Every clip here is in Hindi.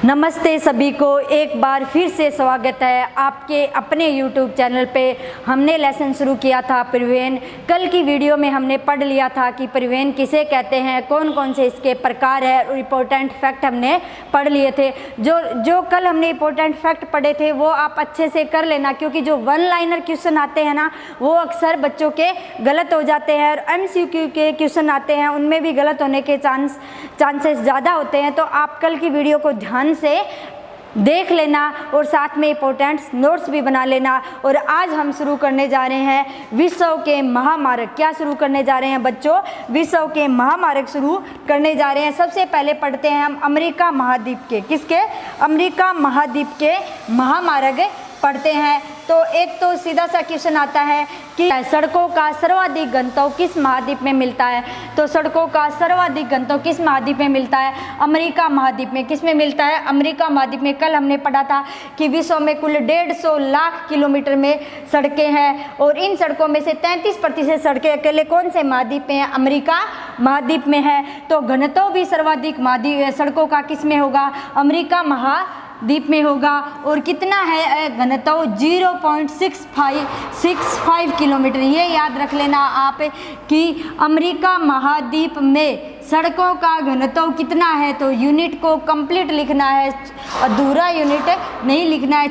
नमस्ते सभी को, एक बार फिर से स्वागत है आपके अपने YouTube चैनल पे। हमने लेसन शुरू किया था परिवहन। कल की वीडियो में हमने पढ़ लिया था कि परिवहन किसे कहते हैं, कौन कौन से इसके प्रकार है और इम्पोर्टेंट फैक्ट हमने पढ़ लिए थे। जो कल हमने इम्पोर्टेंट फैक्ट पढ़े थे वो आप अच्छे से कर लेना, क्योंकि जो वन लाइनर क्वेश्चन आते हैं ना वो अक्सर बच्चों के गलत हो जाते हैं और MCQ के क्वेश्चन आते हैं उनमें भी गलत होने के चांसेस ज़्यादा होते हैं। तो आप कल की वीडियो को ध्यान से देख लेना और साथ में इंपॉर्टेंट नोट्स भी बना लेना। और आज हम शुरू करने जा रहे हैं विश्व के महामार्ग। क्या शुरू करने जा रहे हैं बच्चों? विश्व के महामार्ग शुरू करने जा रहे हैं। सबसे पहले पढ़ते हैं हम अमेरिका महाद्वीप के, किसके? अमेरिका महाद्वीप के महामार्ग पढ़ते हैं। तो एक तो सीधा सा क्वेश्चन आता है कि सड़कों का सर्वाधिक घनत्व किस महाद्वीप में मिलता है? तो सड़कों का सर्वाधिक घनत्व किस महाद्वीप में मिलता है? अमेरिका महाद्वीप में। किस में मिलता है? अमेरिका महाद्वीप में। कल हमने पढ़ा था कि विश्व में कुल 150 लाख किलोमीटर में सड़कें हैं और इन सड़कों में से 33% सड़कें अकेले कौन से महाद्वीप में है? अमेरिका महाद्वीप में है। तो घनत्व भी सर्वाधिक महाद्वीप सड़कों का किस में होगा? अमेरिका महाद्वीप में होगा। और कितना है घनत्व? 0.65 किलोमीटर। ये याद रख लेना आप कि अमेरिका महाद्वीप में सड़कों का घनत्व कितना है। तो यूनिट को कंप्लीट लिखना है, अधूरा यूनिट नहीं लिखना है।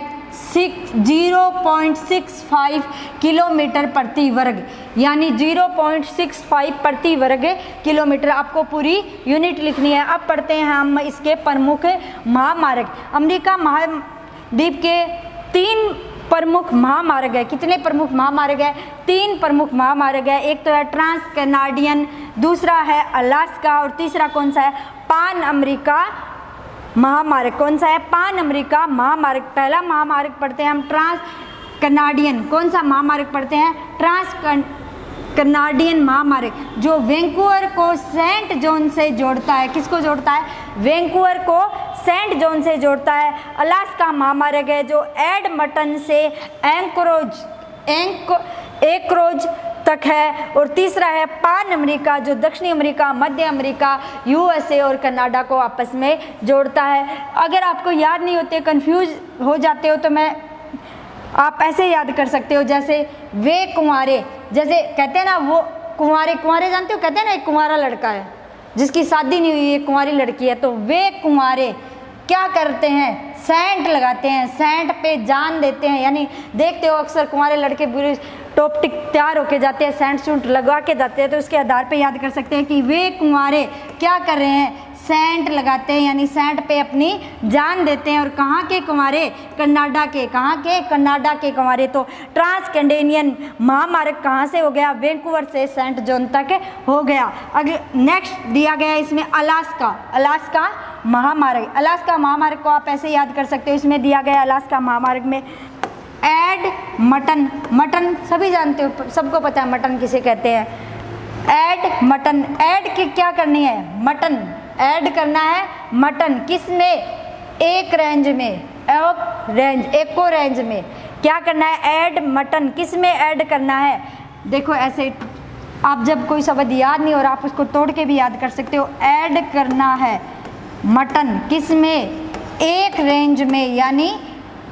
0.65 किलोमीटर प्रति वर्ग, यानी 0.65 प्रति वर्ग किलोमीटर आपको पूरी यूनिट लिखनी है। अब पढ़ते हैं हम इसके प्रमुख महामार्ग। अमेरिका महाद्वीप के 3 प्रमुख महामार्ग है। कितने प्रमुख महामार्ग है? 3 प्रमुख महामार्ग है। एक तो है ट्रांस कैनाडियन, दूसरा है अलास्का और तीसरा कौन सा है? पान अमेरिका महामार्ग। कौन सा है? पान अमेरिका महामार्ग। पहला महामार्ग पढ़ते हैं हम ट्रांस कैनाडियन। कौन सा महामार्ग पढ़ते हैं? ट्रांस कैनाडियन महामार्ग, जो वैंकूवर को सेंट जॉन से जोड़ता है। किसको जोड़ता है? वैंकूवर को सेंट जॉन से जोड़ता है। अलास्का महामार्ग है जो एडमंटन से एंकोरेज तक है। और तीसरा है पान अमेरिका, जो दक्षिणी अमेरिका, मध्य अमेरिका, USA और कनाडा को आपस में जोड़ता है। अगर आपको याद नहीं होते, कंफ्यूज हो जाते हो, तो आप ऐसे याद कर सकते हो, जैसे वे कुंवारे, जैसे कहते हैं ना वो कुंवारे जानते हो? कहते हैं ना एक कुंवारा लड़का है जिसकी शादी नहीं हुई, एक कुंवारी लड़की है। तो वे कुंवारे क्या करते हैं? सेंट लगाते हैं, सेंट पे जान देते हैं। यानी देखते हो अक्सर कुंवारे लड़के पूरे टॉप टिक तैयार होके जाते हैं, सेंट सूट लगा के जाते हैं। तो उसके आधार पे याद कर सकते हैं कि वे कुंवारे क्या कर रहे हैं? सेंट लगाते हैं, यानी सेंट पे अपनी जान देते हैं। और कहाँ के कुंवारे? कनाडा के। कहाँ के? कनाडा के कुंवारे। तो ट्रांस कैनेडियन महामार्ग कहाँ से हो गया? वैंकूवर से सेंट जॉन तक हो गया। अगर नेक्स्ट दिया गया इसमें अलास्का महामार्ग। अलास्का महामार्ग को आप ऐसे याद कर सकते हो, इसमें दिया गया अलास्का महामार्ग में मटन सभी जानते हो, सबको पता है मटन किसे कहते हैं। मटन ऐड की क्या करनी है? मटन ऐड करना है। मटन किस में? एक रेंज में, एको रेंज में क्या करना है? ऐड मटन किस में ऐड करना है? देखो ऐसे आप जब कोई शब्द याद नहीं और आप उसको तोड़ के भी याद कर सकते हो। ऐड करना है मटन किस में? एक रेंज में, यानी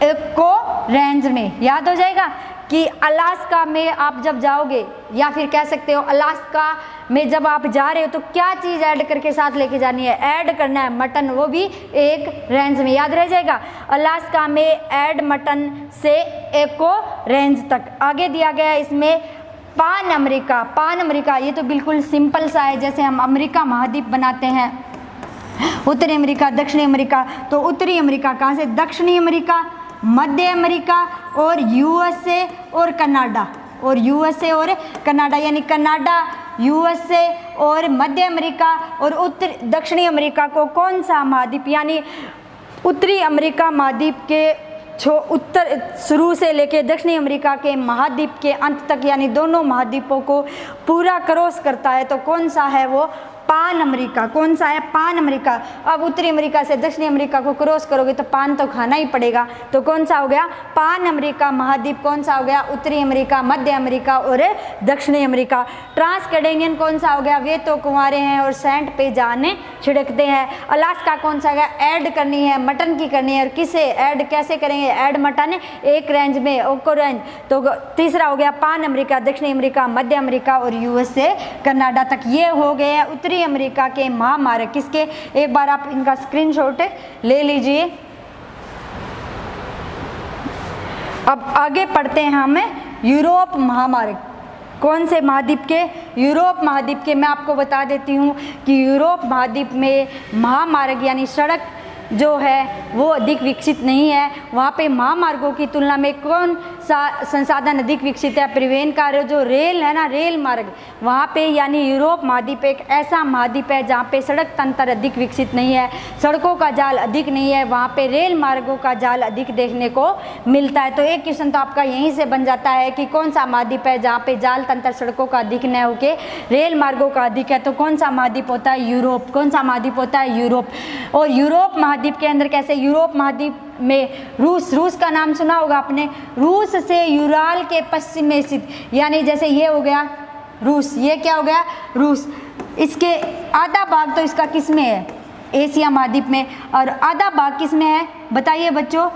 एको रेंज में। याद हो जाएगा कि अलास्का में आप जब जाओगे, या फिर कह सकते हो अलास्का में जब आप जा रहे हो तो क्या चीज़ ऐड करके साथ लेके जानी है? ऐड करना है मटन, वो भी एक रेंज में। याद रह जाएगा, अलास्का में ऐड मटन से एको रेंज तक। आगे दिया गया इसमें पान अमेरिका। ये तो बिल्कुल सिंपल सा है, जैसे हम अमेरिका महाद्वीप बनाते हैं, उत्तरी अमेरिका, दक्षिणी अमेरिका। तो उत्तरी अमेरिका कहाँ से? दक्षिणी अमेरिका, मध्य अमेरिका और USA और कनाडा। यानी कनाडा, USA और मध्य अमेरिका और दक्षिणी अमेरिका को कौन सा महाद्वीप, यानी उत्तरी अमेरिका महाद्वीप के उत्तर शुरू से लेके दक्षिणी अमेरिका के महाद्वीप के अंत तक, यानी दोनों महाद्वीपों को पूरा क्रॉस करता है। तो कौन सा है वो? पान अमेरिका। कौन सा है? पान अमेरिका। अब उत्तरी अमेरिका से दक्षिणी अमेरिका को क्रॉस करोगे तो पान तो खाना ही पड़ेगा, तो कौन सा हो गया? पान अमेरिका महाद्वीप कौन सा हो गया? उत्तरी अमेरिका, मध्य अमेरिका और दक्षिणी अमेरिका। ट्रांस कैनेडियन कौन सा हो गया? वे तो कुंवारे हैं और सैंड पे जाने छिड़कते हैं। अलास्का कौन सा गया? ऐड करनी है, मटन की करनी है, और किसे ऐड कैसे करेंगे? ऐड मटन एक रेंज में, ओको रेंज। तो तीसरा हो गया पान अमेरिका, दक्षिणी अमेरिका, मध्य अमेरिका और यूएस से कनाडा तक। ये हो गए हैं उत्तरी अमेरिका के महामार्ग। किसके? एक बार आप इनका स्क्रीनशॉट ले लीजिए। अब आगे पढ़ते हैं हम यूरोप महामार्ग। कौन से महाद्वीप के? यूरोप महाद्वीप के। मैं आपको बता देती हूँ कि यूरोप महाद्वीप में महामार्ग यानी सड़क जो है वो अधिक विकसित नहीं है। वहाँ पे महामार्गों की तुलना में कौन सा संसाधन अधिक विकसित है? परिवहन कार्य जो रेल है ना, रेल मार्ग। वहाँ पे यानी यूरोप महाद्वीप एक ऐसा महाद्वीप है जहाँ पे सड़क तंत्र अधिक विकसित नहीं है, सड़कों का जाल अधिक नहीं है, वहाँ पे रेल मार्गों का जाल अधिक देखने को मिलता है। तो एक क्वेश्चन तो आपका यहीं से बन जाता है कि कौन सा महाद्वीप है जहाँ पे जाल तंत्र सड़कों का अधिक न होके रेल मार्गों का अधिक है? तो कौन सा महाद्वीप होता है? यूरोप। कौन सा महाद्वीप होता है? यूरोप। और यूरोप महाद्वीप के अंदर कैसे? यूरोप महाद्वीप में रूस का नाम सुना होगा आपने। रूस से यूराल के पश्चिम में स्थित, यानी जैसे ये हो गया रूस, ये क्या हो गया? रूस। इसके आधा भाग तो इसका किस में है? एशिया महाद्वीप में। और आधा भाग किस में है? बताइए बच्चों,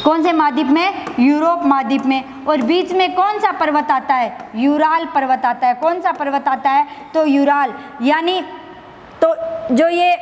कौन से महाद्वीप में? यूरोप महाद्वीप में। और बीच में कौन सा पर्वत आता है? यूराल पर्वत आता है। कौन सा पर्वत आता है? तो यूराल। यानी तो जो ये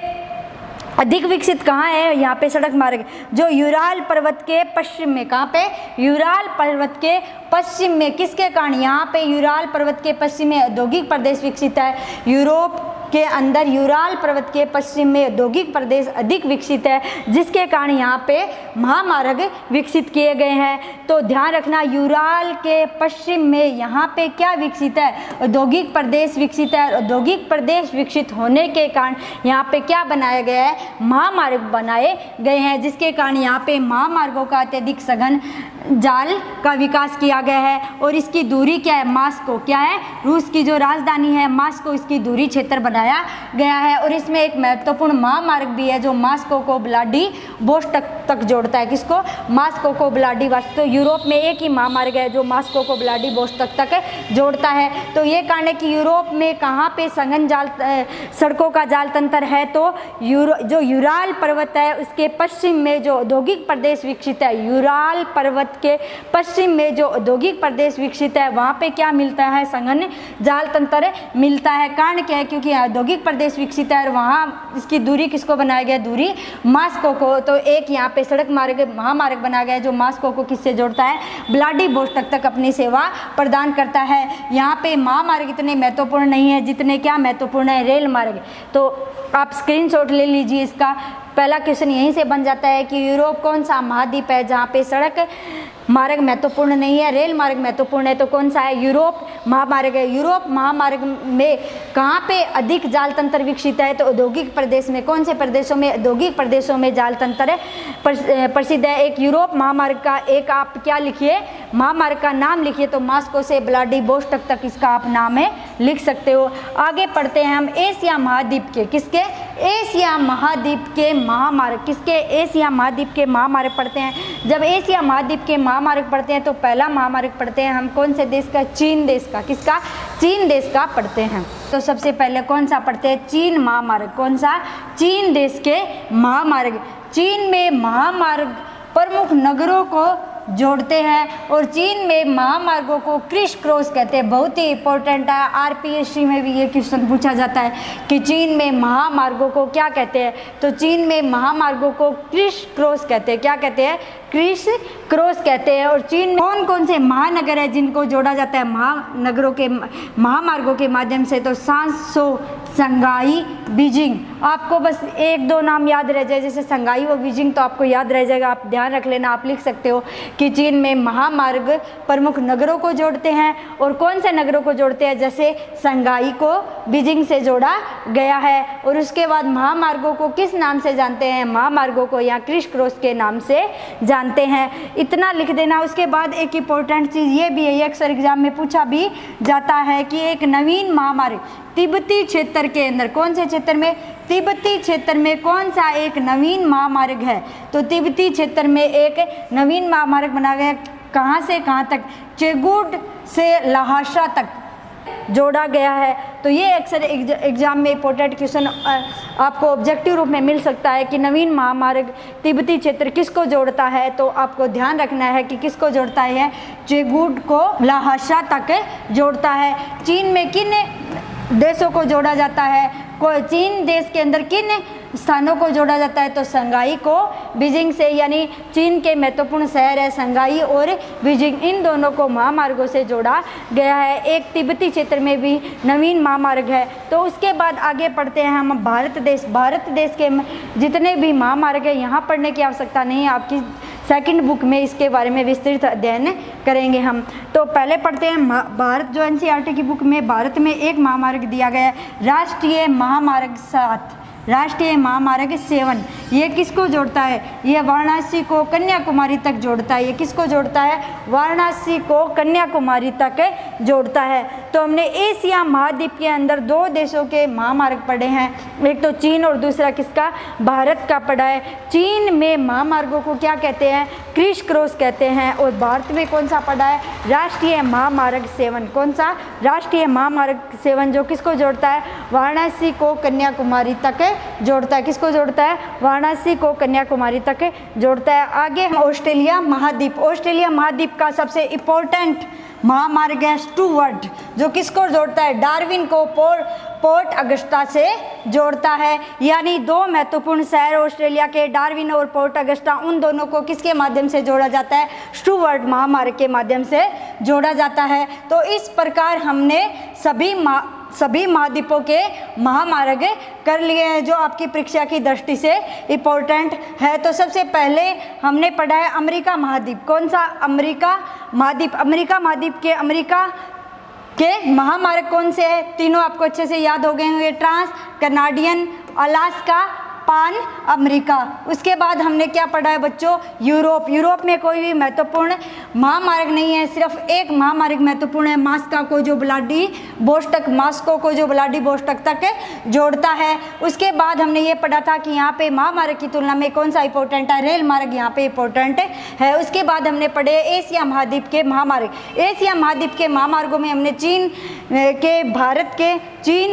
अधिक विकसित कहाँ है? यहाँ पे सड़क मार्ग जो यूराल पर्वत के पश्चिम में। कहाँ पे? यूराल पर्वत के पश्चिम में। किसके कारण? यहाँ पे यूराल पर्वत के पश्चिम में औद्योगिक प्रदेश विकसित है। यूरोप के अंदर यूराल पर्वत के पश्चिम में औद्योगिक प्रदेश अधिक विकसित है, जिसके कारण यहाँ पे महामार्ग विकसित किए गए हैं। तो ध्यान रखना, यूराल के पश्चिम में यहाँ पे क्या विकसित है? औद्योगिक प्रदेश विकसित है। औद्योगिक प्रदेश विकसित होने के कारण यहाँ पे क्या बनाया गया है? महामार्ग बनाए गए हैं, जिसके कारण यहाँ पे महामार्गों का अत्यधिक सघन जाल का विकास किया गया है। और इसकी दूरी क्या है? मास्को। क्या है? रूस की जो राजधानी है मास्को, इसकी दूरी क्षेत्र बनाया गया है। और इसमें एक महत्वपूर्ण महामार्ग भी है जो मास्को को व्लादिवोस्टोक तक जोड़ता है। किसको? मास्को को व्लादिवोस्टोक। तो यूरोप में एक ही महामार्ग है जो मास्को को व्लादिवोस्टोक तक जोड़ता है। तो ये कारण है कि यूरोप में कहाँ पे सघन जाल सड़कों का जाल तंत्र है? तो जो यूराल पर्वत है उसके पश्चिम में जो औद्योगिक प्रदेश विकसित है, यूराल पर्वत के पश्चिम में जो औद्योगिक प्रदेश विकसित है, वहाँ पे क्या मिलता है? सघन जाल तंत्र मिलता है। कारण क्या है? क्योंकि औद्योगिक प्रदेश विकसित है और वहाँ इसकी दूरी किसको बनाया गया? दूरी मास्को को। तो एक यहाँ पे सड़क मार्ग महामार्ग बनाया गया जो मास्को को किससे जोड़ता है? व्लादिवोस्टोक तक अपनी सेवा प्रदान करता है। यहाँ पे महामार्ग इतने महत्वपूर्ण नहीं है जितने क्या महत्वपूर्ण है? रेल मार्ग। तो आप स्क्रीनशॉट ले लीजिए इसका। पहला क्वेश्चन यहीं से बन जाता है कि यूरोप कौन सा महाद्वीप है जहाँ पे सड़क मार्ग महत्वपूर्ण नहीं है, रेल मार्ग महत्वपूर्ण है? तो कौन सा है? यूरोप महामार्ग है। यूरोप महामार्ग में कहाँ पे अधिक जाल तंत्र विकसित है? तो औद्योगिक प्रदेश में। कौन से प्रदेशों में? औद्योगिक प्रदेशों में जाल तंत्र प्रसिद्ध है। एक यूरोप महामार्ग का एक आप क्या लिखिए? महामार्ग का नाम लिखिए। तो मास्को से व्लादिवोस्टोक तक इसका आप नाम है लिख सकते हो। आगे पढ़ते हैं हम एशिया महाद्वीप के। किसके? एशिया महाद्वीप के महामार्ग। किसके? एशिया महाद्वीप के महामार्ग पढ़ते हैं। जब एशिया महाद्वीप के महामार्ग पढ़ते हैं तो पहला महामार्ग पढ़ते हैं हम कौन से देश का? चीन देश का। किसका? चीन देश का पढ़ते हैं। तो सबसे पहले कौन सा पढ़ते हैं? चीन महामार्ग। कौन सा? चीन देश के महामार्ग। चीन में महामार्ग प्रमुख नगरों को जोड़ते हैं और चीन में महामार्गों को क्रिस क्रॉस कहते हैं। बहुत ही इंपॉर्टेंट है, आरपीएससी में भी ये क्वेश्चन पूछा जाता है कि चीन में महामार्गों को क्या कहते हैं? तो चीन में महामार्गों को क्रिस क्रॉस कहते हैं। क्या कहते हैं? क्रिस क्रॉस कहते हैं। और चीन में कौन कौन से महानगर है जिनको जोड़ा जाता है महानगरों के महामार्गों के माध्यम से? तो सांसो, शंघाई, बीजिंग आपको बस एक दो नाम याद रह जाए, जैसे संघाई और बीजिंग तो आपको याद रह जाएगा, आप ध्यान रख लेना। आप लिख सकते हो कि चीन में महामार्ग प्रमुख नगरों को जोड़ते हैं, और कौन से नगरों को जोड़ते हैं, जैसे संघाई को बीजिंग से जोड़ा गया है। और उसके बाद महामार्गों को किस नाम से जानते हैं, महामार्गों को यहाँ क्रिस क्रॉस के नाम से जानते हैं। इतना लिख देना। उसके बाद एक इम्पोर्टेंट चीज़ ये भी है, ये अक्सर एग्जाम में पूछा भी जाता है कि एक नवीन महामार्ग तिब्बती क्षेत्र के अंदर, कौन से क्षेत्र में, तिब्बती क्षेत्र में कौन सा एक नवीन महामार्ग है, तो तिब्बती क्षेत्र में एक नवीन महामार्ग बना गया। कहाँ से कहाँ तक, चेगुड से लहासा तक जोड़ा गया है। तो ये अक्सर एग्जाम में इंपॉर्टेंट क्वेश्चन आपको ऑब्जेक्टिव रूप में मिल सकता है कि नवीन महामार्ग तिब्बती क्षेत्र किसको जोड़ता है, तो आपको ध्यान रखना है कि किसको जोड़ता है, चेगुड को लहासा तक जोड़ता है। चीन में किन देशों को जोड़ा जाता है, चीन देश के अंदर किन स्थानों को जोड़ा जाता है, तो संघाई को बीजिंग से, यानी चीन के महत्वपूर्ण शहर है संघाई और बीजिंग, इन दोनों को महामार्गों से जोड़ा गया है। एक तिब्बती क्षेत्र में भी नवीन महामार्ग है। तो उसके बाद आगे पढ़ते हैं हम भारत देश। भारत देश के जितने भी महामार्ग है यहाँ पढ़ने की आवश्यकता नहीं है, आपकी सेकंड बुक में इसके बारे में विस्तृत अध्ययन करेंगे हम। तो पहले पढ़ते हैं भारत, जो एनसीईआरटी की बुक में भारत में एक महामार्ग दिया गया है, राष्ट्रीय महामार्ग 7, राष्ट्रीय महामार्ग 7। ये किसको जोड़ता है, ये वाराणसी को कन्याकुमारी तक जोड़ता है। ये किसको जोड़ता है, वाराणसी को कन्याकुमारी तक जोड़ता है। तो हमने एशिया महाद्वीप के अंदर दो देशों के महामार्ग पढ़े हैं, एक तो चीन और दूसरा किसका, भारत का पढ़ा है। चीन में महामार्गों को क्या कहते हैं, क्रिस क्रॉस कहते हैं। और भारत में कौन सा पढ़ा है, राष्ट्रीय महामार्ग 7। कौन सा, राष्ट्रीय महामार्ग 7, जो किसको जोड़ता है, वाराणसी को कन्याकुमारी तक जोड़ता है। किसको जोड़ता है, वाराणसी को कन्याकुमारी तक जोड़ता है। आगे हम ऑस्ट्रेलिया महाद्वीप, ऑस्ट्रेलिया महाद्वीप का सबसे इम्पोर्टेंट महामार्ग है स्टुअर्ट, जो किसको जोड़ता है, डार्विन को पोर्ट अगस्टा से जोड़ता है। यानी दो महत्वपूर्ण शहर ऑस्ट्रेलिया के, डार्विन और पोर्ट अगस्टा, उन दोनों को किसके माध्यम से जोड़ा जाता है, स्टुअर्ट महामार्ग के माध्यम से जोड़ा जाता है। तो इस प्रकार हमने सभी महाद्वीपों के महामार्ग कर लिए हैं, जो आपकी परीक्षा की दृष्टि से इम्पोर्टेंट है। तो सबसे पहले हमने पढ़ा है अमेरिका महाद्वीप। कौन सा, अमेरिका महाद्वीप। अमेरिका महाद्वीप के महामार्ग कौन से हैं, तीनों आपको अच्छे से याद हो गए होंगे, ट्रांस कनाडियन, अलास्का, पान अमेरिका। उसके बाद हमने क्या पढ़ा है बच्चों, यूरोप। यूरोप में कोई भी महत्वपूर्ण महामार्ग नहीं है, सिर्फ एक महामार्ग महत्वपूर्ण है, मास्को को जो व्लादिवोस्तोक तक जोड़ता है। उसके बाद हमने ये पढ़ा था कि यहाँ पे महामार्ग की तुलना में कौन सा इंपॉर्टेंट है, रेल मार्ग यहाँ पे इंपॉर्टेंट है। उसके बाद हमने पढ़े एशिया महाद्वीप के महामार्ग। एशिया महाद्वीप के महामार्गों में हमने चीन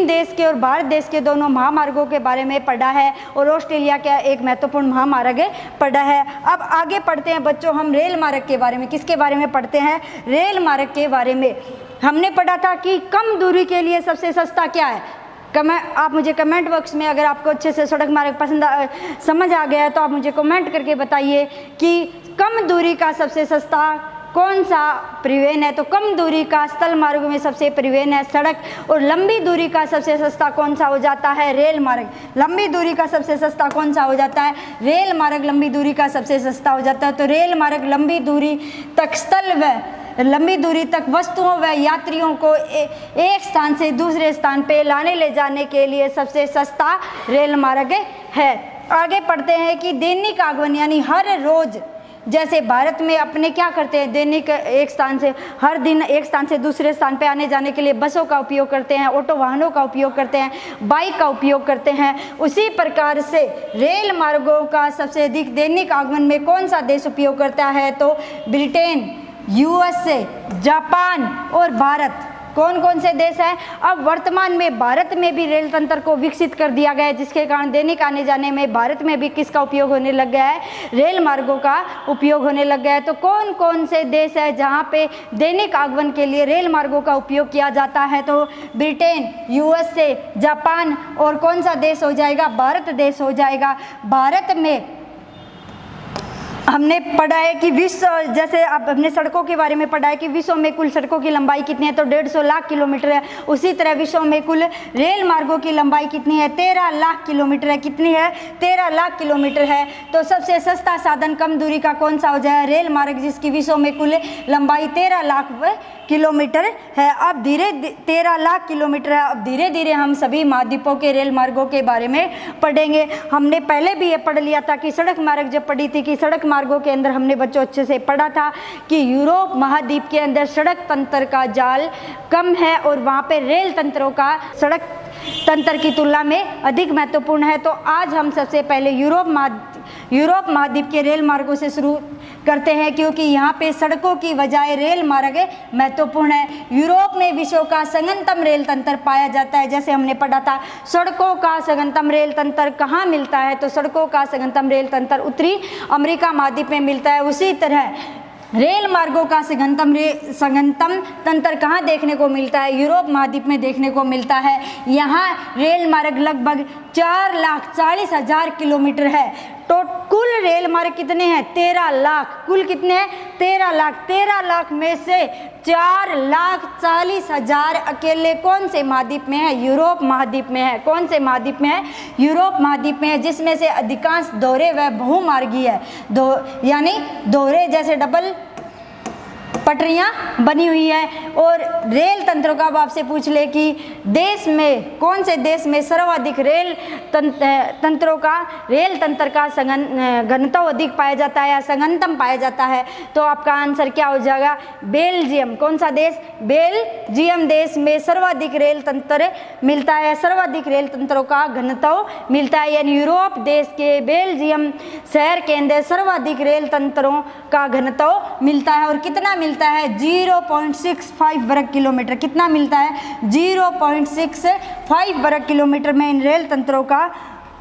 देश के और भारत देश के दोनों महामार्गों के बारे में पढ़ा है, और ऑस्ट्रेलिया का एक महत्वपूर्ण महामार्ग पढ़ा है। अब आगे पढ़ते हैं बच्चों हम रेल मार्ग के बारे में। किसके बारे में पढ़ते हैं, रेल मार्ग के बारे में। हमने पढ़ा था कि कम दूरी के लिए सबसे सस्ता क्या है। आप मुझे कमेंट बॉक्स में, अगर आपको अच्छे से सड़क मार्ग समझ आ गया है तो आप मुझे कमेंट करके बताइए कि कम दूरी का सबसे सस्ता कौन सा परिवहन है। तो कम दूरी का स्थल मार्गों में सबसे परिवहन है सड़क, और लंबी दूरी का सबसे सस्ता कौन सा हो जाता है, रेल मार्ग। लंबी दूरी का सबसे सस्ता कौन सा हो जाता है, रेल मार्ग लंबी दूरी का सबसे सस्ता हो जाता है। तो रेल मार्ग लंबी दूरी तक स्थल व लंबी दूरी तक वस्तुओं व यात्रियों को एक स्थान से दूसरे स्थान पे लाने ले जाने के लिए सबसे सस्ता रेल मार्ग है। आगे पढ़ते हैं कि दैनिक आगमन, यानी हर रोज, जैसे भारत में अपने क्या करते हैं, दैनिक हर दिन एक स्थान से दूसरे स्थान पे आने जाने के लिए बसों का उपयोग करते हैं, ऑटो वाहनों का उपयोग करते हैं, बाइक का उपयोग करते हैं। उसी प्रकार से रेल मार्गों का सबसे अधिक दैनिक आगमन में कौन सा देश उपयोग करता है, तो ब्रिटेन, यूएसए, जापान और भारत। कौन कौन से देश हैं। अब वर्तमान में भारत में भी रेल तंत्र को विकसित कर दिया गया है, जिसके कारण दैनिक आने जाने में भारत में भी किसका उपयोग होने लग गया है, रेल मार्गों का उपयोग होने लग गया है। तो कौन कौन से देश है जहाँ पे दैनिक आगमन के लिए रेल मार्गों का उपयोग किया जाता है, तो ब्रिटेन, यूएसए, जापान और कौन सा देश हो जाएगा, भारत देश हो जाएगा। भारत में हमने पढ़ा है कि विश्व, जैसे अब हमने सड़कों के बारे में पढ़ा है कि विश्व में कुल सड़कों की लंबाई कितनी है, तो 150 लाख किलोमीटर है। उसी तरह विश्व में कुल रेल मार्गों की लंबाई कितनी है, 13 लाख किलोमीटर है। कितनी है, 13 लाख किलोमीटर है। तो सबसे सस्ता साधन कम दूरी का कौन सा हो जाए, रेल मार्ग, जिसकी विश्व में कुल लंबाई 13 लाख किलोमीटर है। अब 13 लाख किलोमीटर है। अब धीरे धीरे हम सभी महाद्वीपों के रेल मार्गों के बारे में पढ़ेंगे। हमने पहले भी ये पढ़ लिया था कि सड़क मार्ग जब पढ़ी थी कि सड़क मार्गों के अंदर हमने बच्चों अच्छे से पढ़ा था कि यूरोप महाद्वीप के अंदर सड़क तंत्र का जाल कम है और वहाँ पे रेल तंत्रों का सड़क तंत्र की तुलना में अधिक महत्वपूर्ण है। तो आज हम सबसे पहले यूरोप महाद्वीप के रेल मार्गों से शुरू करते हैं, क्योंकि यहाँ पे सड़कों की बजाय रेल मार्ग महत्वपूर्ण है। यूरोप में विश्व का संगतम रेल तंत्र पाया जाता है। जैसे हमने पढ़ा था सड़कों का संगतम रेल तंत्र कहाँ मिलता है, तो सड़कों का संगतम रेल तंत्र उत्तरी अमेरिका महाद्वीप में मिलता है। उसी तरह रेल मार्गों का संगतम तंत्र कहाँ देखने को मिलता है, यूरोप महाद्वीप में देखने को मिलता है। यहाँ रेल मार्ग लगभग 4,40,000 किलोमीटर है। तो कुल रेल मार्ग कितने हैं, 13 लाख। कुल कितने हैं, 13 लाख। 13 लाख में से 4,40,000 अकेले कौन से महाद्वीप में है, यूरोप महाद्वीप में है। कौन से महाद्वीप में है, यूरोप महाद्वीप में है, जिसमें से अधिकांश दोहरे व बहुमार्गी है। यानी दोहरे जैसे डबल पटरियां बनी हुई है। और रेल तंत्रों का अब आपसे पूछ ले कि देश में कौन से देश में सर्वाधिक रेल तंत्रों का रेल तंत्र का घनत्व अधिक पाया जाता है या संगतम पाया जाता है, तो आपका आंसर क्या हो जाएगा, बेल्जियम। कौन सा देश, बेल्जियम देश में सर्वाधिक रेल तंत्र मिलता है, सर्वाधिक रेल तंत्रों का घनत्व मिलता है। यानी यूरोप देश के बेल्जियम शहर के अंदर सर्वाधिक रेल तंत्रों का घनत्व मिलता है। और कितना मिलता है, 0.65 वर्ग किलोमीटर। कितना मिलता है, 0.65 वर्ग किलोमीटर में इन रेल तंत्रों का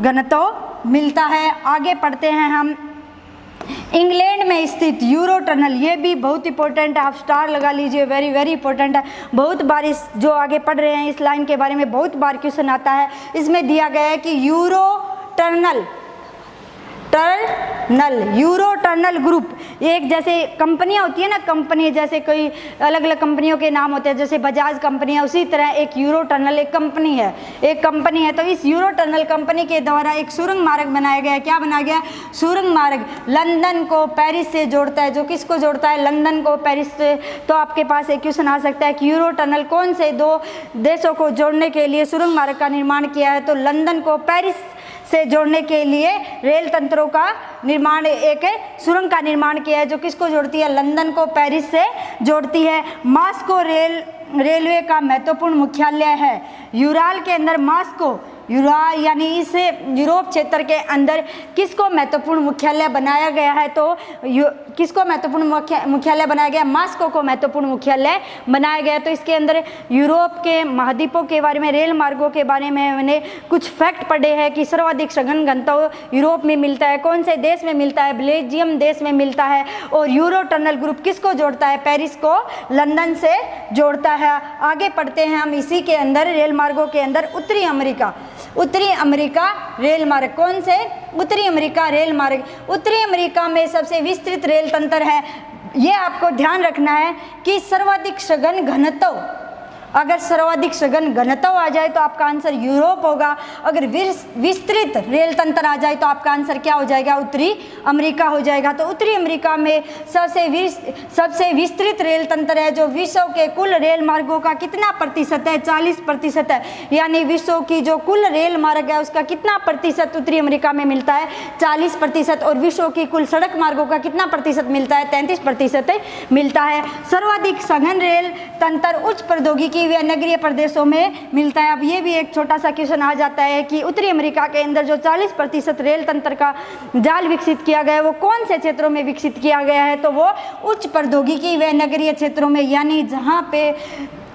घनत्व मिलता है। आगे पढ़ते हैं हम। इंग्लैंड में स्थित यूरो टनल, ये भी बहुत इंपॉर्टेंट है, आप स्टार लगा लीजिए, वेरी वेरी इंपॉर्टेंट है। बहुत बार इस जो आगे पढ़ रहे हैं इस लाइन के बारे में बहुत बार क्वेश्चन आता है। इसमें दिया गया है कि यूरो टनल ग्रुप, एक जैसे कंपनियां होती है ना, कंपनी जैसे कोई अलग अलग कंपनियों के नाम होते हैं, जैसे बजाज कंपनी है, उसी तरह एक यूरो टनल एक कंपनी है। तो इस यूरो टनल कंपनी के द्वारा एक सुरंग मार्ग बनाया गया है। क्या बनाया गया, सुरंग मार्ग लंदन को पेरिस से जोड़ता है। जो किसको जोड़ता है, लंदन को पेरिस से। तो आपके पास एक क्वेश्चन आ सकता है कि यूरो टनल कौन से दो देशों को जोड़ने के लिए सुरंग मार्ग का निर्माण किया है, तो लंदन को पेरिस से जोड़ने के लिए रेल तंत्रों का निर्माण, एक सुरंग का निर्माण किया है, जो किसको जोड़ती है, लंदन को पेरिस से जोड़ती है। मास्को रेलवे का महत्वपूर्ण मुख्यालय है। यूराल के अंदर मास्को, यानी इस यूरोप क्षेत्र के अंदर किसको महत्वपूर्ण मुख्यालय बनाया गया है, तो किसको महत्वपूर्ण मुख्यालय बनाया गया, मास्को को महत्वपूर्ण मुख्यालय बनाया गया। तो इसके अंदर यूरोप के महाद्वीपों के बारे में, रेल मार्गों के बारे में मैंने कुछ फैक्ट पढ़े हैं कि सर्वाधिक सघन घनत्व यूरोप में मिलता है। कौन से देश में मिलता है, बेल्जियम देश में मिलता है। और यूरो टनल ग्रुप किसको जोड़ता है, पेरिस को लंदन से जोड़ता है। आगे पढ़ते हैं हम इसी के अंदर रेल मार्गों के अंदर उत्तरी अमेरिका रेल मार्ग। कौन से, उत्तरी अमेरिका रेल मार्ग। उत्तरी अमेरिका में सबसे विस्तृत रेल तंत्र है। ये आपको ध्यान रखना है कि सर्वाधिक सघन घनत्व, अगर सर्वाधिक सघन घनत्व आ जाए तो आपका आंसर यूरोप होगा। अगर विस्तृत रेल तंत्र आ जाए तो आपका आंसर क्या हो जाएगा, उत्तरी अमेरिका हो जाएगा। तो उत्तरी अमेरिका में सबसे विस्तृत रेल तंत्र है, जो विश्व के कुल रेल मार्गों का कितना प्रतिशत है, 40% है। यानी विश्व की जो कुल रेल मार्ग है उसका कितना प्रतिशत उत्तरी अमेरिका में मिलता है, 40%। और विश्व की कुल सड़क मार्गों का कितना प्रतिशत मिलता है, 33% मिलता है। सर्वाधिक सघन रेल तंत्र उच्च प्रौद्योगिकी व नगरीय प्रदेशों में मिलता है। अब ये भी एक छोटा सा क्वेश्चन आ जाता है कि उत्तरी अमेरिका के अंदर जो 40% रेल तंत्र का जाल विकसित किया गया है वो कौन से क्षेत्रों में विकसित किया गया है, तो वो उच्च प्रौद्योगिकी व नगरीय क्षेत्रों में, यानी जहाँ पे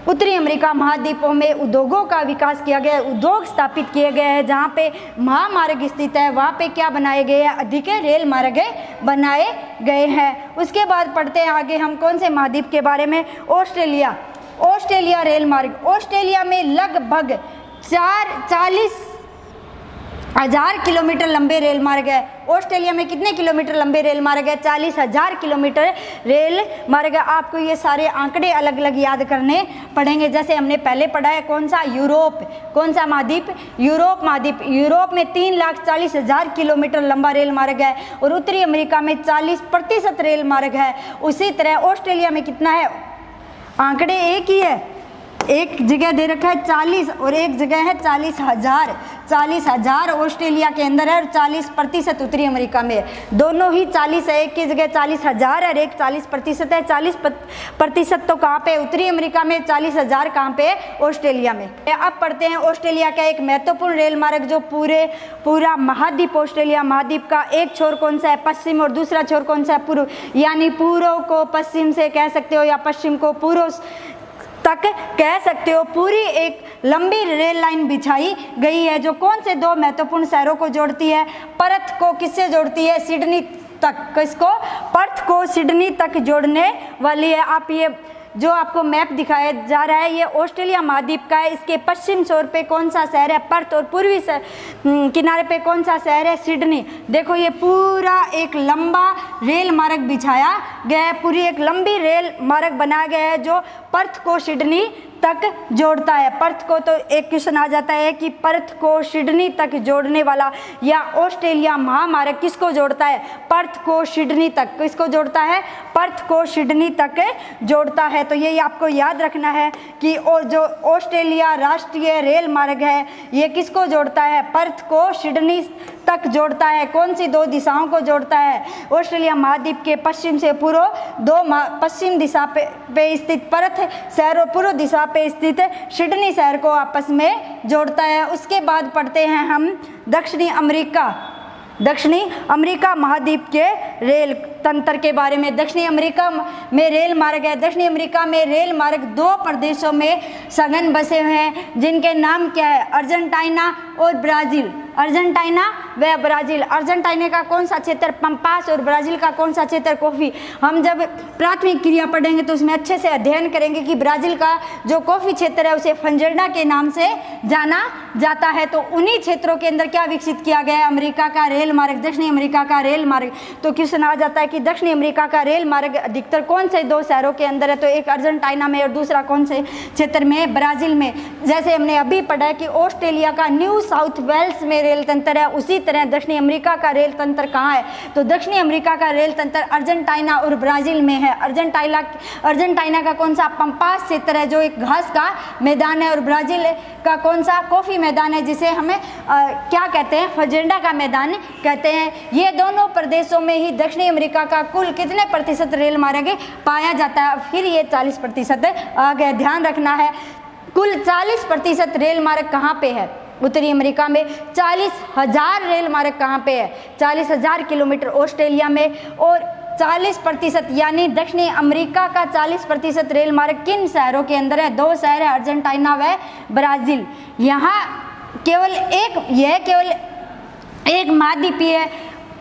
उत्तरी अमेरिका महाद्वीपों में उद्योगों का विकास किया गया है, उद्योग स्थापित किए गए हैं, जहाँ पे महामार्ग स्थित है वहाँ पे क्या बनाए गए हैं, अधिक रेल मार्ग बनाए गए हैं। उसके बाद पढ़ते हैं आगे हम कौन से महाद्वीप के बारे में, ऑस्ट्रेलिया रेल मार्ग। ऑस्ट्रेलिया में लगभग 40,000 किलोमीटर लंबे रेल मार्ग है। ऑस्ट्रेलिया में कितने किलोमीटर लंबे रेल मार्ग है? 40,000 किलोमीटर रेल मार्ग है। आपको ये सारे आंकड़े अलग अलग याद करने पड़ेंगे। जैसे हमने पहले पढ़ा है कौन सा, यूरोप, कौन सा महाद्वीप, यूरोप महाद्वीप। यूरोप में 3,40,000 किलोमीटर लंबा रेल मार्ग है और उत्तरी अमेरिका में 40% रेल मार्ग है। उसी तरह ऑस्ट्रेलिया में कितना है? आंकड़े एक ही है, एक जगह दे रखा है 40 और एक जगह है 40,000। 40,000 ऑस्ट्रेलिया के अंदर है और 40% उत्तरी अमेरिका में है। दोनों ही 40 है, एक की जगह 40,000 है और एक 40% है। 40% तो कहाँ पे? उत्तरी अमेरिका में। 40,000 कहाँ पे? ऑस्ट्रेलिया में। अब पढ़ते हैं ऑस्ट्रेलिया का एक महत्वपूर्ण रेल मार्ग जो पूरा महाद्वीप, ऑस्ट्रेलिया महाद्वीप का एक छोर कौन सा है? पश्चिम, और दूसरा छोर कौन सा है? पूर्व। यानी पूर्व को पश्चिम से कह सकते हो या पश्चिम को पूर्व तक कह सकते हो। पूरी एक लंबी रेल लाइन बिछाई गई है जो कौन से दो महत्वपूर्ण शहरों को जोड़ती है? पर्थ को किससे जोड़ती है? सिडनी तक। किसको? पर्थ को सिडनी तक जोड़ने वाली है। आप ये जो आपको मैप दिखाया जा रहा है ये ऑस्ट्रेलिया महाद्वीप का है। इसके पश्चिम छोर पे कौन सा शहर है? पर्थ, और पूर्वी किनारे पे कौन सा शहर है? सिडनी। देखो ये पूरा एक लंबा रेल मार्ग बिछाया गया है, पूरी एक लंबी रेल मार्ग बनाया गया है जो पर्थ को सिडनी तक जोड़ता है। पर्थ को, तो एक क्वेश्चन आ जाता है कि पर्थ को सिडनी तक जोड़ने वाला या ऑस्ट्रेलिया महामार्ग किसको जोड़ता है? पर्थ को सिडनी तक। किसको जोड़ता है? पर्थ को सिडनी तक जोड़ता है। तो ये आपको याद रखना है कि जो ऑस्ट्रेलिया राष्ट्रीय रेल मार्ग है ये किसको जोड़ता है? पर्थ को सिडनी तक जोड़ता है। कौन सी दो दिशाओं को जोड़ता है? ऑस्ट्रेलिया महाद्वीप के पश्चिम से पूर्व, पश्चिम दिशा पे स्थित पर्थ शहर और पूर्व दिशा पे स्थित सिडनी शहर को आपस में जोड़ता है। उसके बाद पढ़ते हैं हम दक्षिणी अमेरिका महाद्वीप के रेल तंत्र के बारे में। दक्षिणी अमेरिका में रेल मार्ग है। दक्षिणी अमेरिका में रेल मार्ग दो प्रदेशों में सघन बसे हुए हैं जिनके नाम क्या है? अर्जेंटीना और ब्राज़ील। अर्जेंटीना व ब्राज़ील। अर्जेंटीना का कौन सा क्षेत्र? पंपास, और ब्राज़ील का कौन सा क्षेत्र? कॉफ़ी। हम जब प्राथमिक क्रिया पढ़ेंगे तो उसमें अच्छे से अध्ययन करेंगे कि ब्राज़ील का जो कॉफ़ी क्षेत्र है उसे फंजेंडा के नाम से जाना जाता है। तो उन्हीं क्षेत्रों के अंदर क्या विकसित किया गया है? अमेरिका का रेल मार्ग, दक्षिणी अमेरिका का रेल मार्ग। तो क्वेश्चन आ जाता है कि दक्षिणी अमेरिका का रेल मार्ग अधिकतर कौन से दो शहरों के अंदर है? तो एक अर्जेंटीना में और दूसरा कौन से क्षेत्र में? ब्राज़ील में। जैसे हमने अभी पढ़ा है कि ऑस्ट्रेलिया का न्यू साउथ वेल्स में रेल तंत्र है, उसी तरह दक्षिणी अमेरिका का रेल तंत्र कहाँ है? तो दक्षिणी अमेरिका का रेल तंत्र अर्जेंटीना और ब्राज़ील में है। अर्जेंटीना का कौन सा? पंपास क्षेत्र है जो एक घास का मैदान है, और ब्राज़ील का कौन सा? कॉफ़ी मैदान है जिसे हमें क्या कहते हैं? फजेंडा का मैदान कहते हैं। ये दोनों प्रदेशों में ही दक्षिणी अमेरिका का कुल कितने प्रतिशत रेल मार्ग पाया जाता है? फिर ये 40% आ गया। ध्यान रखना है कुल 40% रेल मार्ग कहाँ पे है? उत्तरी अमेरिका में। 40,000 रेल मार्ग कहाँ पे है? 40,000 किलोमीटर ऑस्ट्रेलिया में। और 40% यानी दक्षिणी अमेरिका का 40% रेल मार्ग किन शहरों के अंदर है? दो शहर है, अर्जेंटीना व ब्राज़ील। यहाँ केवल एक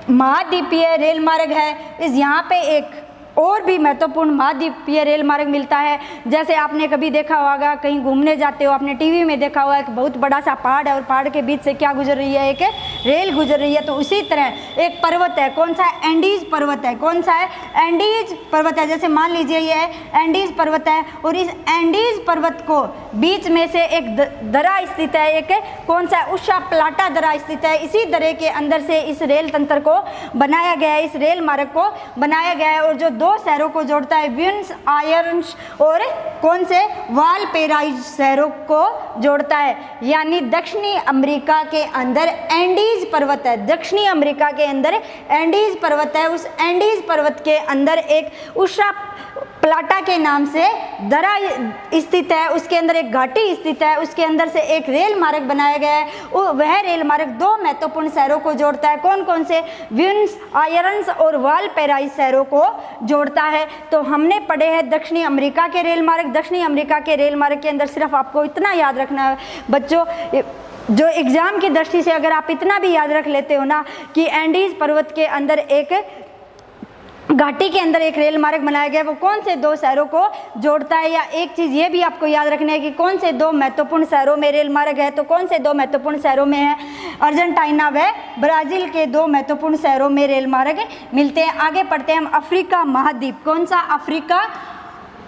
महाद्वीपीय रेल मार्ग है। यहाँ पे एक और भी महत्वपूर्ण महाद्वीपीय रेल मार्ग मिलता है। जैसे आपने कभी देखा होगा, कहीं घूमने जाते हो, आपने टीवी में देखा होगा एक बहुत बड़ा सा पहाड़ है और पहाड़ के बीच से क्या गुजर रही है? एक रेल गुजर रही है। तो उसी तरह एक पर्वत है, कौन सा है? एंडीज पर्वत है। कौन सा है? एंडीज पर्वत है। जैसे मान लीजिए ये एंडीज पर्वत है और इस एंडीज पर्वत को बीच में से एक दर्रा स्थित है, एक कौन सा? उषा प्लाटा दर्रा स्थित है। इसी दर्रे के अंदर से इस रेल तंत्र को बनाया गया है, इस रेल मार्ग को बनाया गया है। और जो दो शहरों को जोड़ता है, ब्यूनस आयर्स और कौन से? वालपेराइस शहरों को जोड़ता है। यानी दक्षिणी अमेरिका के अंदर एंडीज पर्वत है। दक्षिणी अमेरिका के अंदर एंडीज पर्वत है। उस एंडीज पर्वत के अंदर एक उषा प्लाटा के नाम से दर्रा स्थित है, उसके अंदर एक घाटी स्थित है, उसके अंदर से एक रेल मार्ग बनाया गया है। वह रेल मार्ग दो महत्वपूर्ण शहरों को जोड़ता है। कौन कौन से? ब्यूनस आयर्स और वालपेराइस शहरों को जोड़ता है। तो हमने पढ़े हैं दक्षिणी अमेरिका के रेल मार्ग। दक्षिणी अमेरिका के रेल मार्ग के अंदर सिर्फ आपको इतना याद रखना है बच्चों, जो एग्जाम की दृष्टि से अगर आप इतना भी याद रख लेते हो ना कि एंडीज पर्वत के अंदर एक घाटी के अंदर एक रेल मार्ग बनाया गया है, वो कौन से दो शहरों को जोड़ता है? या एक चीज़ ये भी आपको याद रखना है कि कौन से दो महत्वपूर्ण शहरों में रेल मार्ग है, तो कौन से दो महत्वपूर्ण शहरों में है? अर्जेंटीना व ब्राज़ील के दो महत्वपूर्ण शहरों में रेल मार्ग मिलते हैं। आगे पढ़ते हैं हम अफ्रीका महाद्वीप। कौन सा? अफ्रीका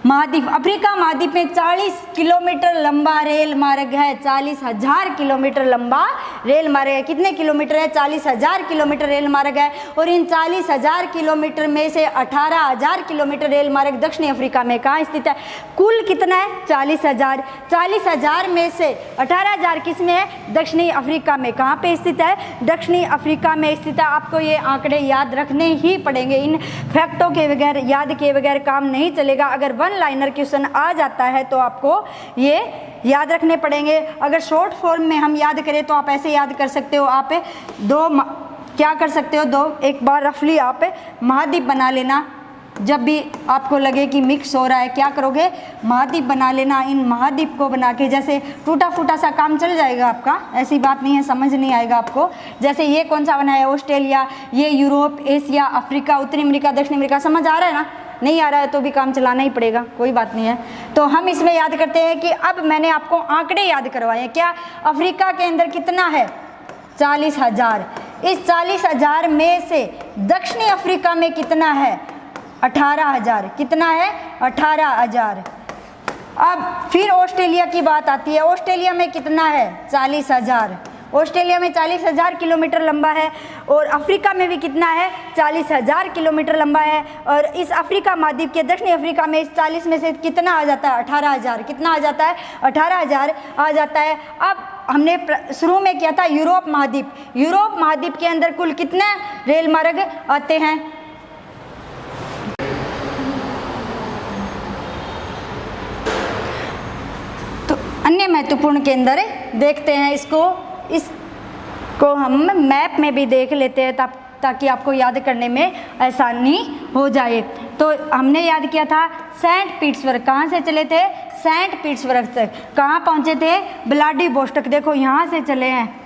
महाद्वीप। अफ्रीका महाद्वीप में 40 किलोमीटर लंबा रेल मार्ग है। 40,000 किलोमीटर लंबा रेल मार्ग है। कितने किलोमीटर है? 40,000 किलोमीटर रेल मार्ग है। और इन 40,000 किलोमीटर में से 18,000 किलोमीटर रेल मार्ग दक्षिणी अफ्रीका में कहाँ स्थित है? कुल कितना है? 40,000। 40,000 में से 18,000 किस में है? दक्षिणी अफ्रीका में। कहाँ पे स्थित है? दक्षिणी अफ्रीका में स्थित है। आपको ये आंकड़े याद रखने ही पड़ेंगे। इन फैक्टों के बगैर, याद किए बगैर काम नहीं चलेगा। अगर वन लाइनर क्वेश्चन आ जाता है तो आपको ये याद रखने पड़ेंगे। अगर शॉर्ट फॉर्म में हम याद करें तो आप ऐसे याद कर सकते हो। आप क्या कर सकते हो? एक बार रफली आप महाद्वीप बना लेना। जब भी आपको लगे कि मिक्स हो रहा है, क्या करोगे? महाद्वीप बना लेना। इन महाद्वीप को बना के, जैसे टूटा फूटा सा काम चल जाएगा आपका, ऐसी बात नहीं है, समझ नहीं आएगा आपको। जैसे ये कौन सा बना है? ऑस्ट्रेलिया, ये यूरोप, एशिया, अफ्रीका, उत्तरी अमेरिका, दक्षिणी अमेरिका। समझ आ रहा है ना? नहीं आ रहा है तो भी काम चलाना ही पड़ेगा, कोई बात नहीं है। तो हम इसमें याद करते हैं कि अब मैंने आपको आंकड़े याद करवाए हैं। क्या? अफ्रीका के अंदर कितना है? 40,000। इस 40,000 में से दक्षिणी अफ्रीका में कितना है? 18,000। कितना है? 18,000। अब फिर ऑस्ट्रेलिया की बात आती है। ऑस्ट्रेलिया में कितना है? 40,000। ऑस्ट्रेलिया में 40,000 किलोमीटर लंबा है। और अफ्रीका में भी कितना है? 40,000 किलोमीटर लंबा है। और इस अफ्रीका महाद्वीप के दक्षिणी अफ्रीका में इस 40 में से कितना आ जाता है? 18,000। कितना आ जाता है? 18,000 आ जाता है। अब हमने शुरू में किया था यूरोप महाद्वीप। यूरोप महाद्वीप के अंदर कुल कितने रेल मार्ग आते हैं? तो अन्य महत्वपूर्ण के अंदर देखते हैं इसको हम मैप में भी देख लेते हैं ताकि आपको याद करने में आसानी हो जाए। तो हमने याद किया था सेंट पीटर्सबर्ग। कहाँ से चले थे? सेंट पीटर्सबर्ग तक। कहाँ पहुँचे थे? व्लादिवोस्टोक। देखो यहाँ से चले हैं।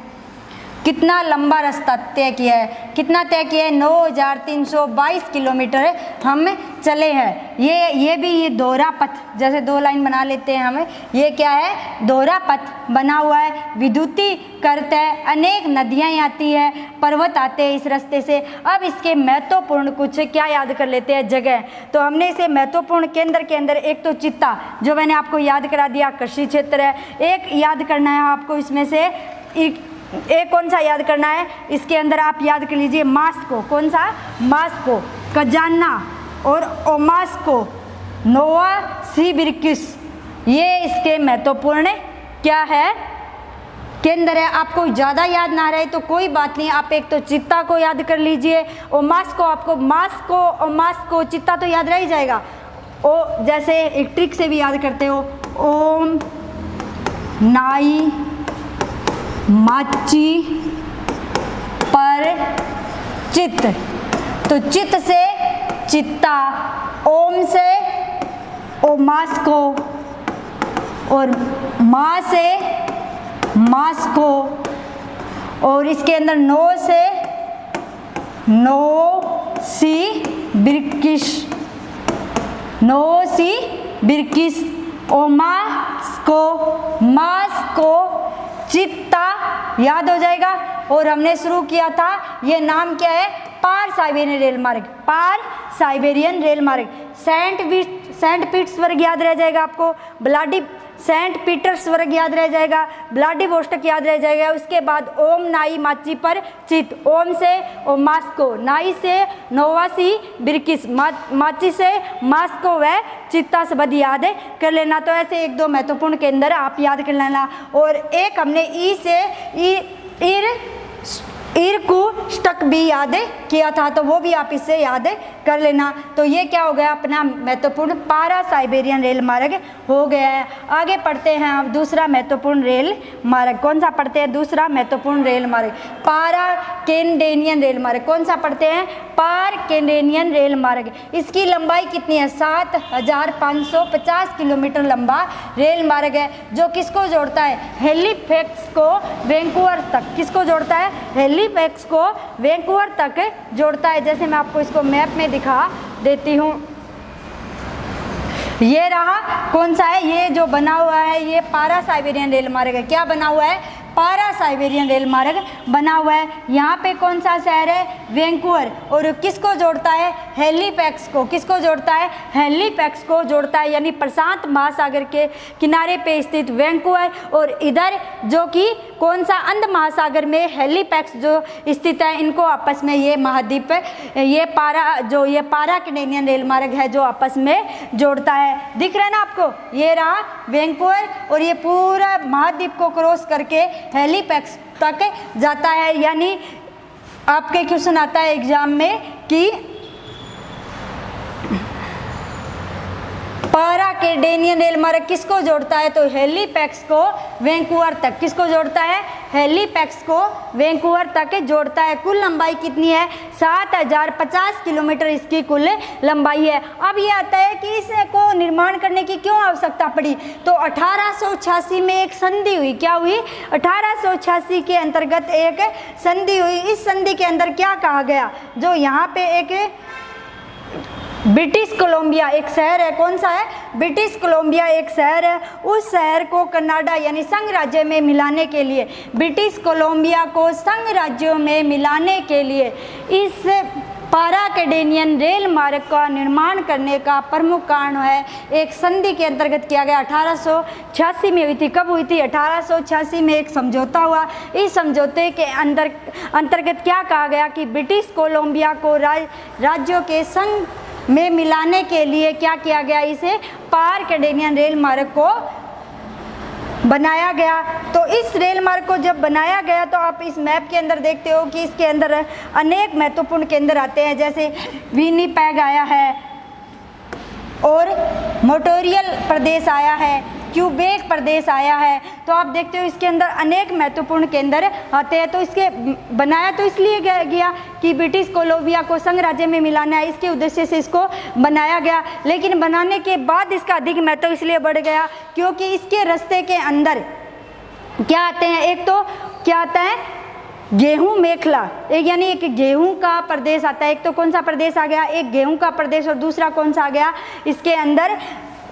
कितना लंबा रास्ता तय किया है? कितना तय किया है? 9,322 किलोमीटर हम चले हैं। ये भी ये दोहरा पथ, जैसे दो लाइन बना लेते हैं हमें, ये क्या है? दोहरा पथ बना हुआ है। विद्युतीकृत है। अनेक नदियाँ आती है, पर्वत आते हैं इस रास्ते से। अब इसके महत्वपूर्ण कुछ क्या याद कर लेते हैं जगह। तो हमने इसे महत्वपूर्ण केंद्र के अंदर एक तो चित्ता, जो मैंने आपको याद करा दिया, कृषि क्षेत्र है। एक याद करना है आपको इसमें से, एक कौन सा याद करना है? इसके अंदर आप याद कर लीजिए मास्को। कौन सा? मास्को, कजाना और ओमास्को, नोवासिबिर्स्क। ये इसके महत्वपूर्ण क्या है? केंद्र है। आपको ज़्यादा याद ना रहे तो कोई बात नहीं, आप एक तो चित्ता को याद कर लीजिए। ओमास्को, आपको मास्को, ओमास्को, चित्ता तो याद रह ही जाएगा। ओ जैसे एक ट्रिक से भी याद करते हो, ओम नाई माची पर चित्त। तो चित्त से चित्ता, ओम से ओमास्को और माँ से मास्को, और इसके अंदर नो से नोवासिबिर्स्क, ओमास्को, मास्को, चित्ता याद हो जाएगा। और हमने शुरू किया था, ये नाम क्या है? पार साइबेरियन रेल मार्ग। पार साइबेरियन रेल मार्ग। सेंट पीटर्सबर्ग याद रह जाएगा आपको। सेंट पीटर्सबर्ग याद रह जाएगा। व्लादिवोस्टोक याद रह जाएगा। उसके बाद ओम नाई माची पर चित्त, ओम से ओमास्को, नाई से नोवासिबिर्स्क, माची से मास्को व चित्ता शब्द याद कर लेना। तो ऐसे एक दो महत्वपूर्ण केंद्र आप याद कर लेना। और एक हमने ई से इरकुत्स्क भी याद किया था, तो वो भी आप इससे याद कर लेना। तो ये क्या हो गया? अपना महत्वपूर्ण पारा साइबेरियन रेल मार्ग हो गया है। आगे पढ़ते हैं अब दूसरा महत्वपूर्ण रेल मार्ग। कौन सा पढ़ते हैं? दूसरा महत्वपूर्ण रेल मार्ग पारा कैनेडियन रेल मार्ग। कौन सा पढ़ते हैं? पार कैनेडियन रेल मार्ग। इसकी लंबाई कितनी है? 7,550 किलोमीटर लंबा रेल मार्ग है, जो किसको जोड़ता है? हैलिफैक्स को वैंकूवर तक। किसको जोड़ता है? हेलीपैक्स को वैंकूवर तक जोड़ता है। जैसे मैं आपको इसको मैप में दिखा देती हूँ, ये रहा कौन सा है, ये जो बना हुआ है ये पारा साइबेरियन रेल मार्ग है। क्या बना हुआ है? पारा साइबेरियन रेल मार्ग बना हुआ है। यहाँ पे कौन सा शहर है? वैंकूवर। और किसको जोड़ता है? हेलीपैक्स को। किसको जोड़ता है? हेलीपैक्स को जोड़ता है, यानी प्रशांत महासागर के किनारे पे स्थित वैंकूवर और इधर जो कि कौन सा अंध महासागर में हेलीपैक्स जो स्थित है, इनको आपस में ये महाद्वीप ये पारा कैनेडियन रेल मार्ग है जो आपस में जोड़ता है। दिख रहा है ना आपको? ये रहा वैंकूवर और ये पूरा महाद्वीप को क्रॉस करके हेलीपैक्स तक जाता है। यानी आपके क्वेश्चन आता है एग्जाम में कि पारा कैनेडियन रेल मार्ग किसको जोड़ता है? तो हेलीपैक्स को वैंकूवर तक। किसको जोड़ता है? हेलीपैक्स को वैंकूवर तक जोड़ता है। कुल लंबाई कितनी है? 7050 किलोमीटर इसकी कुल लंबाई है। अब ये आता है कि इसको निर्माण करने की क्यों आवश्यकता पड़ी? तो 1886 में एक संधि हुई। क्या हुई? 1886 के अंतर्गत एक संधि हुई। इस संधि के अंदर क्या कहा गया? जो यहाँ पे एक ब्रिटिश कोलंबिया एक शहर है, कौन सा है? ब्रिटिश कोलंबिया एक शहर है। उस शहर को कनाडा यानी संघ राज्य में मिलाने के लिए, ब्रिटिश कोलंबिया को संघ राज्यों में मिलाने के लिए इस पारा कैनेडियन रेल मार्ग का निर्माण करने का प्रमुख कारण है एक संधि के अंतर्गत किया गया। 1886 में हुई थी। कब हुई थी? 1886 में एक समझौता हुआ। इस समझौते के अंतर्गत क्या कहा गया कि ब्रिटिश कोलंबिया को राज्यों के संघ में मिलाने के लिए क्या किया गया? इसे पारा कैनेडियन रेल मार्ग को बनाया गया। तो इस रेल मार्ग को जब बनाया गया तो आप इस मैप के अंदर देखते हो कि इसके अंदर अनेक महत्वपूर्ण केंद्र आते हैं, जैसे विनिपेग आया है और मोंट्रियल प्रदेश आया है, क्यूबेक प्रदेश आया है। तो आप देखते हो इसके अंदर अनेक महत्वपूर्ण केंद्र आते हैं। तो इसके बनाया तो इसलिए गया कि ब्रिटिश कोलंबिया को संघ राज्य में मिलाना है, इसके उद्देश्य से इसको बनाया गया। लेकिन बनाने के बाद इसका अधिक महत्व इसलिए बढ़ गया क्योंकि इसके रास्ते के अंदर क्या आते हैं? एक तो क्या आता है? गेहूं मेखला, एक यानी एक गेहूं का प्रदेश आता है। एक तो कौन सा प्रदेश आ गया? एक गेहूं का प्रदेश। और दूसरा कौन सा आ गया इसके अंदर?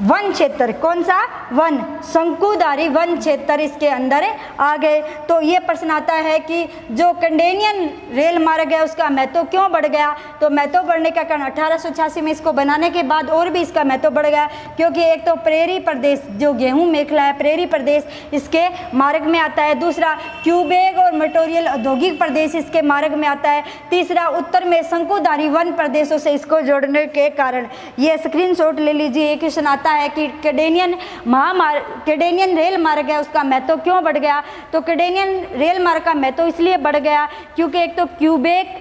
वन क्षेत्र। कौन सा? वन, शंकुधारी वन क्षेत्र इसके अंदर आ गए। तो ये प्रश्न आता है कि जो कैनेडियन रेल मार्ग है उसका महत्व क्यों बढ़ गया? तो महत्व बढ़ने का कारण 1886 में इसको बनाने के बाद और भी इसका महत्व बढ़ गया, क्योंकि एक तो प्रेरी प्रदेश जो गेहूं मेखला है, प्रेरी प्रदेश इसके मार्ग में आता है। दूसरा क्यूबेक और मोंट्रियल औद्योगिक प्रदेश इसके मार्ग में आता है। तीसरा उत्तर में शंकुधारी वन प्रदेशों से इसको जोड़ने के कारण। ये स्क्रीनशॉट ले लीजिए। ये क्वेश्चन आता है कि कैनेडियन रेल मार्ग है उसका महत्व क्यों बढ़ गया? तो कैनेडियन रेल मार्ग का महत्व इसलिए बढ़ गया क्योंकि एक तो क्यूबेक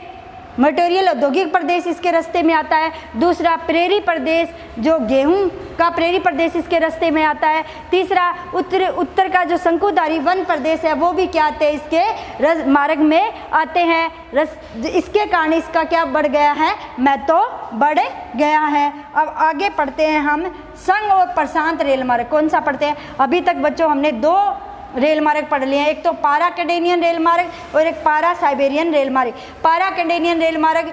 मोंट्रियल औद्योगिक प्रदेश इसके रास्ते में आता है। दूसरा प्रेरी प्रदेश जो गेहूं का प्रेरी प्रदेश इसके रास्ते में आता है। तीसरा उत्तर का जो शंकुधारी वन प्रदेश है वो भी क्या आते हैं? इसके मार्ग में आते हैं। इसके कारण इसका क्या बढ़ गया है? महत्व बढ़ गया है। अब आगे पढ़ते हैं हम संघ और प्रशांत रेल मार्ग। कौन सा पढ़ते हैं? अभी तक बच्चों हमने दो रेल मार्ग पढ़ लिए हैं, एक तो पारा कैनेडियन रेल मार्ग और एक पारा साइबेरियन रेल मार्ग। पारा कैनेडियन रेल मार्ग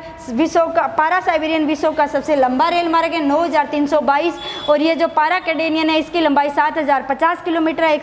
पारा साइबेरियन विश्व का सबसे लंबा रेल मार्ग है, 9322। और ये जो पारा कैनेडियन है इसकी लंबाई 7050 किलोमीटर है।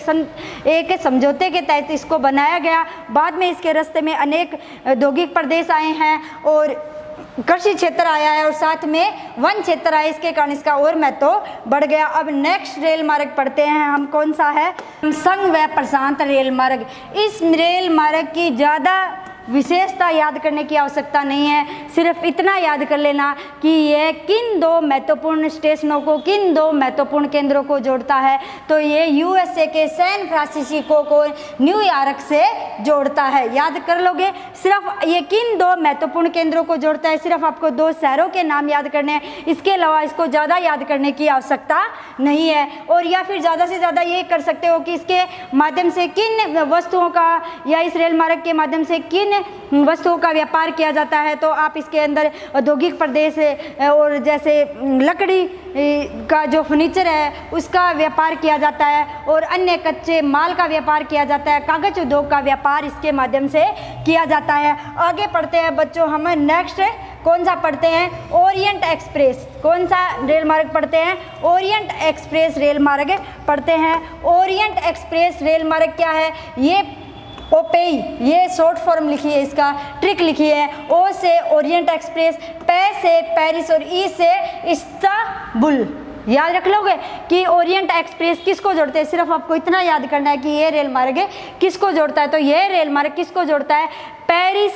एक समझौते के तहत इसको बनाया गया। बाद में इसके रास्ते में अनेक औद्योगिक प्रदेश आए हैं और कृषि क्षेत्र आया है और साथ में वन क्षेत्र आया, इसके कारण इसका और महत्व बढ़ गया। अब नेक्स्ट रेल मार्ग पढ़ते हैं हम, कौन सा है? संघ व प्रशांत रेल मार्ग। इस रेल मार्ग की ज़्यादा विशेषता याद करने की आवश्यकता नहीं है, सिर्फ इतना याद कर लेना कि यह किन दो महत्वपूर्ण स्टेशनों को, किन दो महत्वपूर्ण केंद्रों को जोड़ता है। तो ये यूएसए के सैन फ्रांसिस्को को न्यूयॉर्क से जोड़ता है। याद कर लोगे? सिर्फ ये किन दो महत्वपूर्ण केंद्रों को जोड़ता है, सिर्फ आपको दो शहरों के नाम याद करने हैं, इसके अलावा इसको ज़्यादा याद करने की आवश्यकता नहीं है। और या फिर ज़्यादा से ज़्यादा ये कर सकते हो कि इसके माध्यम से किन वस्तुओं का या इस रेल मार्ग के माध्यम से किन विभिन्न वस्तुओं का व्यापार किया जाता है। तो आप इसके अंदर औद्योगिक प्रदेश और जैसे लकड़ी का जो फर्नीचर है उसका व्यापार किया जाता है और अन्य कच्चे माल का व्यापार किया जाता है। कागज उद्योग का व्यापार इसके माध्यम से किया जाता है। आगे पढ़ते हैं बच्चों, हम नेक्स्ट कौन सा पढ़ते हैं? Orient express. कौन सा रेल मार्ग पढ़ते हैं? ओरिएंट एक्सप्रेस रेल मार्ग पढ़ते हैं। ओरिएंट एक्सप्रेस रेल मार्ग क्या है? ये ओपेई, ये शॉर्ट फॉर्म लिखी है, इसका ट्रिक लिखी है। ओ से ओरिएंट एक्सप्रेस, पे से पेरिस और ई से इस्तांबुल। याद रख लोगे कि ओरिएंट एक्सप्रेस किसको जोड़ते हैं? सिर्फ आपको इतना याद करना है कि ये रेल मार्ग किसको जोड़ता है। तो ये रेल मार्ग किसको जोड़ता है? पेरिस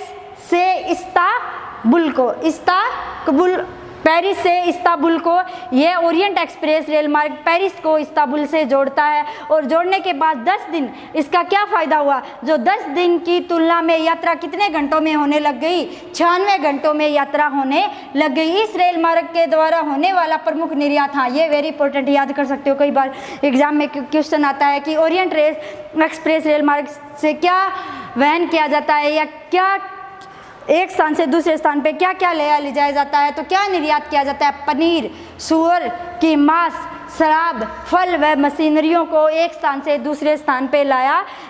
से इस्तांबुल को, इस्तांबुल, पेरिस से इस्तांबुल को ये ओरिएंट एक्सप्रेस रेल मार्ग पेरिस को इस्तांबुल से जोड़ता है। और जोड़ने के बाद 10 दिन, इसका क्या फ़ायदा हुआ? जो 10 दिन की तुलना में यात्रा कितने घंटों में होने लग गई? 96 घंटों में यात्रा होने लग गई। इस रेल मार्ग के द्वारा होने वाला प्रमुख निर्यात, हाँ ये वेरी इंपॉर्टेंट, याद कर सकते हो, कई बार एग्जाम में क्वेश्चन आता है कि ओरिएंट एक्सप्रेस रेल मार्ग से क्या वहन किया जाता है या क्या एक स्थान से दूसरे स्थान पे क्या क्या ले जाया जाता है। तो क्या निर्यात किया जाता है? पनीर, सूअर की मांस, शराब, फल व मशीनरियों को एक स्थान से दूसरे स्थान पे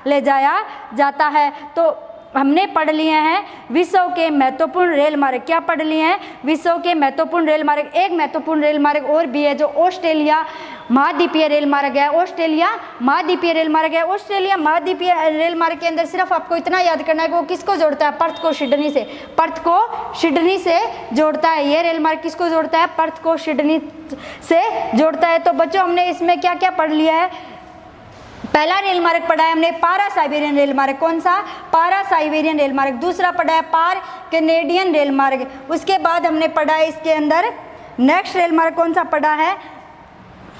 ले जाया जाता है। तो हमने पढ़ लिए हैं विश्व के महत्वपूर्ण रेल मार्ग। क्या पढ़ लिए हैं? विश्व के महत्वपूर्ण रेल मार्ग। एक महत्वपूर्ण रेल मार्ग और भी है जो ऑस्ट्रेलिया महाद्वीपीय रेल मार्ग है। ऑस्ट्रेलिया महाद्वीपीय रेल मार्ग है। ऑस्ट्रेलिया महाद्वीपीय रेल मार्ग के अंदर सिर्फ आपको इतना याद करना है कि वो किसको जोड़ता है? पर्थ को सिडनी से, पर्थ को सिडनी से जोड़ता है। ये रेल मार्ग किसको जोड़ता है? पर्थ को सिडनी से जोड़ता है। तो बच्चों हमने इसमें क्या क्या पढ़ लिया है? पहला रेल मार्ग पढ़ा है हमने पारा साइबेरियन रेल मार्ग। कौन सा? पारा साइबेरियन रेल मार्ग। दूसरा पढ़ा है पार कैनेडियन रेल मार्ग। उसके बाद हमने पढ़ा है इसके अंदर नेक्स्ट रेल मार्ग कौन सा पढ़ा है?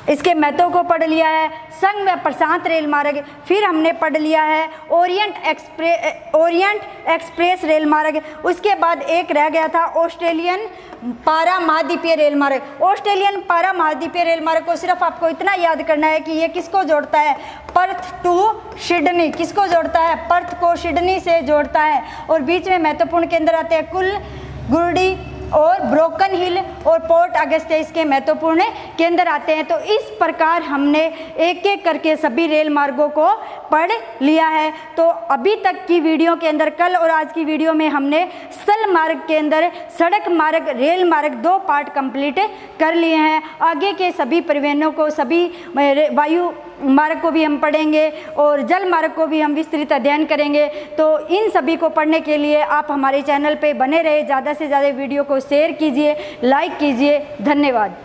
इसके महत्व को पढ़ लिया है, संघ व प्रशांत रेल मार्ग। फिर हमने पढ़ लिया है ओरिएंट एक्सप्रेस रेल मार्ग। उसके बाद एक रह गया था ऑस्ट्रेलियन पारा महाद्वीपीय रेल मार्ग। ऑस्ट्रेलियन पारा महाद्वीपीय रेल मार्ग को सिर्फ आपको इतना याद करना है कि ये किसको जोड़ता है? Perth to Sydney. किसको जोड़ता है? पर्थ को सिडनी से जोड़ता है। और बीच में महत्वपूर्ण केंद्र आते हैं कुल, गुर्डी और ब्रोकन हिल और पोर्ट अगस्त्या, इसके महत्वपूर्ण केंद्र आते हैं। तो इस प्रकार हमने एक एक करके सभी रेल मार्गों को पढ़ लिया है। तो अभी तक की वीडियो के अंदर, कल और आज की वीडियो में हमने स्थल मार्ग के अंदर सड़क मार्ग, रेल मार्ग 2 पार्ट कंप्लीट कर लिए हैं। आगे के सभी परिवहनों को, सभी वायु मार्ग को भी हम पढ़ेंगे और जल मार्ग को भी हम विस्तृत अध्ययन करेंगे। तो इन सभी को पढ़ने के लिए आप हमारे चैनल पे बने रहे, ज़्यादा से ज़्यादा वीडियो को शेयर कीजिए, लाइक कीजिए। धन्यवाद।